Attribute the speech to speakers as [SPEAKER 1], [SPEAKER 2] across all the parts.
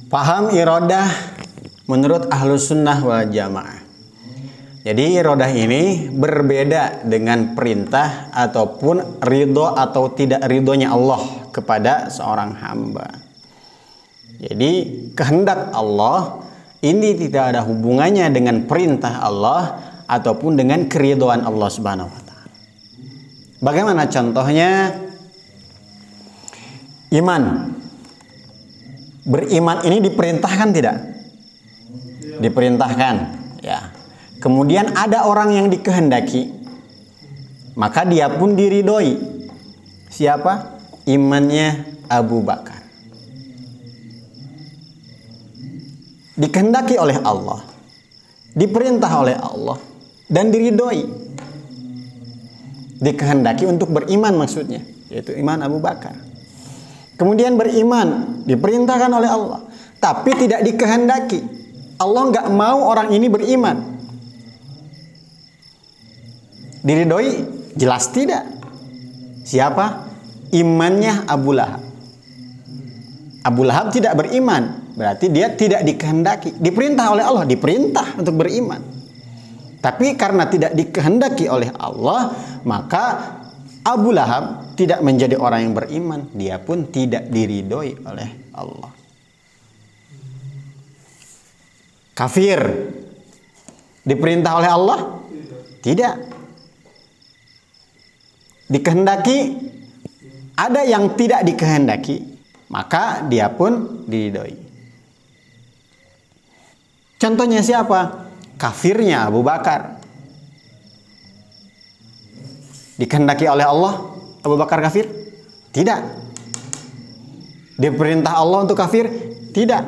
[SPEAKER 1] Paham iradah menurut Ahlus Sunnah wal Jamaah. Jadi iradah ini berbeda dengan perintah ataupun ridho atau tidak ridhonya Allah kepada seorang hamba. Jadi kehendak Allah ini tidak ada hubungannya dengan perintah Allah ataupun dengan keridhaan Allah Subhanahu wa taala. Bagaimana contohnya? Iman. Beriman ini diperintahkan tidak? Diperintahkan, ya. Kemudian ada orang yang dikehendaki, maka dia pun diridhoi. Siapa? Imannya Abu Bakar. Dikehendaki oleh Allah, diperintah oleh Allah, dan diridhoi. Dikehendaki untuk beriman maksudnya, yaitu iman Abu Bakar. Kemudian beriman, diperintahkan oleh Allah, tapi tidak dikehendaki. Allah nggak mau orang ini beriman. Diridhoi? Jelas tidak. Siapa? Imannya Abu Lahab. Abu Lahab tidak beriman, berarti dia tidak dikehendaki. Diperintah oleh Allah, diperintah untuk beriman. Tapi karena tidak dikehendaki oleh Allah, maka Abu Lahab tidak menjadi orang yang beriman. Dia pun tidak diridhoi oleh Allah. Kafir diperintah oleh Allah? Tidak. Dikehendaki? Ada yang tidak dikehendaki, maka dia pun diridhoi. Contohnya siapa? Kafirnya Abu Bakar. Dikehendaki oleh Allah Abu Bakar kafir? Tidak. Diperintah Allah untuk kafir? Tidak.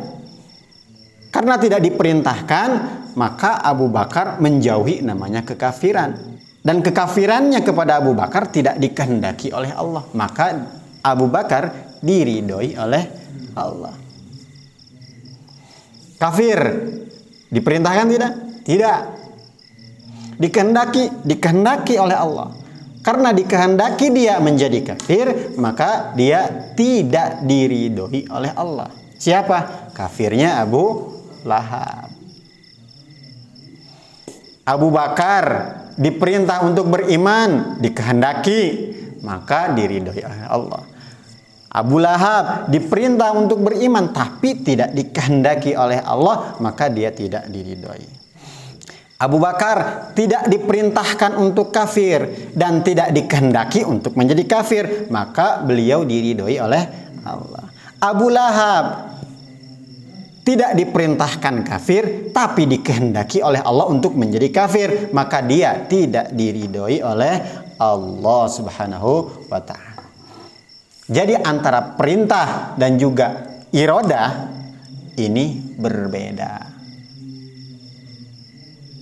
[SPEAKER 1] Karena tidak diperintahkan, maka Abu Bakar menjauhi namanya kekafiran. Dan kekafirannya kepada Abu Bakar tidak dikehendaki oleh Allah, maka Abu Bakar diridhoi oleh Allah. Kafir diperintahkan tidak? Tidak. Dikehendaki oleh Allah. Karena dikehendaki dia menjadi kafir, maka dia tidak diridhoi oleh Allah. Siapa? Kafirnya Abu Lahab. Abu Bakar diperintah untuk beriman, dikehendaki, maka diridhoi oleh Allah. Abu Lahab diperintah untuk beriman, tapi tidak dikehendaki oleh Allah, maka dia tidak diridhoi. Abu Bakar tidak diperintahkan untuk kafir dan tidak dikehendaki untuk menjadi kafir, maka beliau diridhoi oleh Allah. Abu Lahab tidak diperintahkan kafir tapi dikehendaki oleh Allah untuk menjadi kafir, maka dia tidak diridhoi oleh Allah Subhanahu wa taala. Jadi antara perintah dan juga iradah ini berbeda.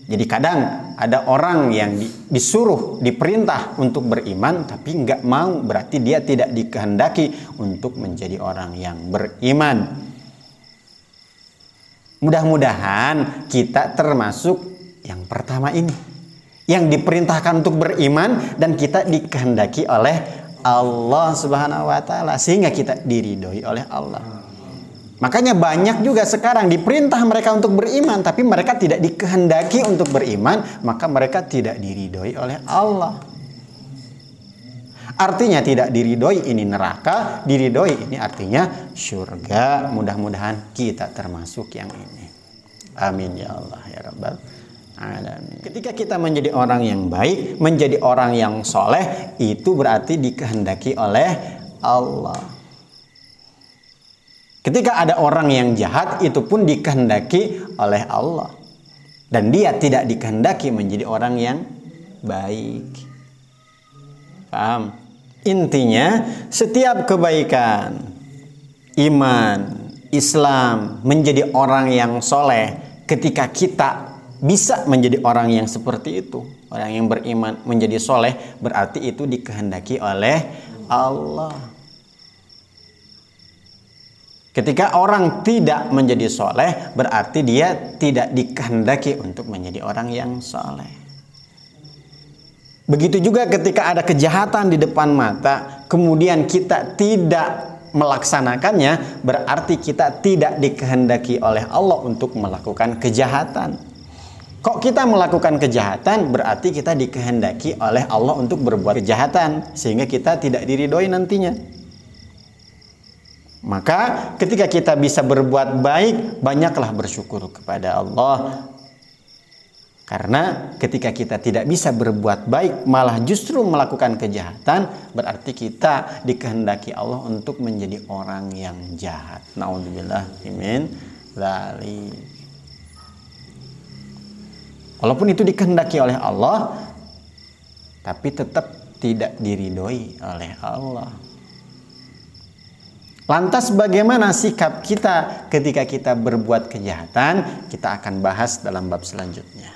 [SPEAKER 1] Jadi kadang ada orang yang disuruh, diperintah untuk beriman tapi nggak mau, berarti dia tidak dikehendaki untuk menjadi orang yang beriman. Mudah-mudahan kita termasuk yang pertama ini, yang diperintahkan untuk beriman dan kita dikehendaki oleh Allah Subhanahu wa taala sehingga kita diridhoi oleh Allah. Makanya banyak juga sekarang diperintah mereka untuk beriman, tapi mereka tidak dikehendaki untuk beriman, maka mereka tidak diridhoi oleh Allah. Artinya tidak diridhoi ini neraka, diridhoi ini artinya surga. Mudah-mudahan kita termasuk yang ini. Amin ya Allah ya Rabbal alamin. Ketika kita menjadi orang yang baik, menjadi orang yang soleh, itu berarti dikehendaki oleh Allah. Ketika ada orang yang jahat, itu pun dikehendaki oleh Allah. Dan dia tidak dikehendaki menjadi orang yang baik. Paham? Intinya, setiap kebaikan, iman, Islam, menjadi orang yang soleh, ketika kita bisa menjadi orang yang seperti itu, orang yang beriman, menjadi soleh, berarti itu dikehendaki oleh Allah. Ketika orang tidak menjadi soleh, berarti dia tidak dikehendaki untuk menjadi orang yang soleh. Begitu juga ketika ada kejahatan di depan mata, kemudian kita tidak melaksanakannya, berarti kita tidak dikehendaki oleh Allah untuk melakukan kejahatan. Kok kita melakukan kejahatan, berarti kita dikehendaki oleh Allah untuk berbuat kejahatan, sehingga kita tidak diridhoi nantinya. Maka ketika kita bisa berbuat baik, banyaklah bersyukur kepada Allah. Karena ketika kita tidak bisa berbuat baik, malah justru melakukan kejahatan, berarti kita dikehendaki Allah untuk menjadi orang yang jahat. Naudzubillah min dzalik. Walaupun itu dikehendaki oleh Allah, tapi tetap tidak diridhoi oleh Allah. Lantas bagaimana sikap kita ketika kita berbuat kejahatan? Kita akan bahas dalam bab selanjutnya.